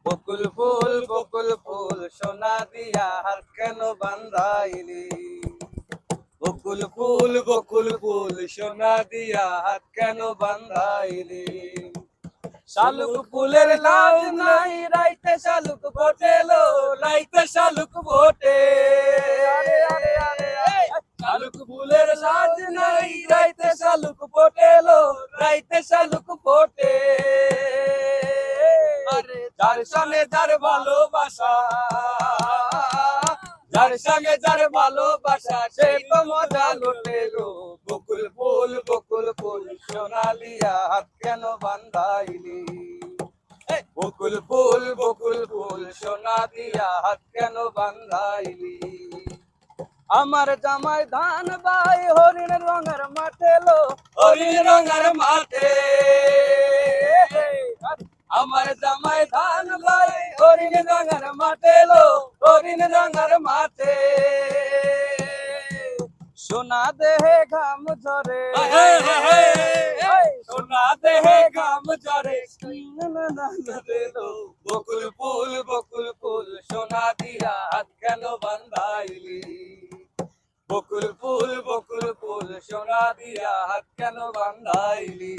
বকুল ফুল সোনা দিয়া হাত কেন বান্ধাইলি? বকুল ফুল সোনা দিয়া হাত কেন বান্ধাইলি? শালুক ফুলের লাজ নাই রাইতে শালুক ফোটেলো, রাইতে শালুক ফোটে। শালুক ফুলের লাজ নাই রাইতে শালুক ফোটেলো, রাইতে শালুক ফোটে। যার সঙ্গে যার ভালোবাসা, যার সঙ্গে যার ভালোবাসা সেই তো মজা লুটে গো। বকুল ফুল সোনালিয়া হাত কেন বান্ধাইলি? বকুল ফুল সোনা দিয়া হাত কেন বান্ধাইলি? আমার জামাই ধান বাই হরিণ রঙের মাঠে লো, হরিণ রঙের মাঠে। আমার জামাই ধান বাই হরিণ রঙের মাঠে লো, হরিণ রঙের মাঠে। সোনা দেহে ঘাম ঝরে, সোনা দেহে ঘাম ঝরে। বকুল ফুল সোনা দিয়া হাত কেন বান্ধাইলি? বকুল ফুল সোনা দিয়া হাত কেন বান্ধাইলি?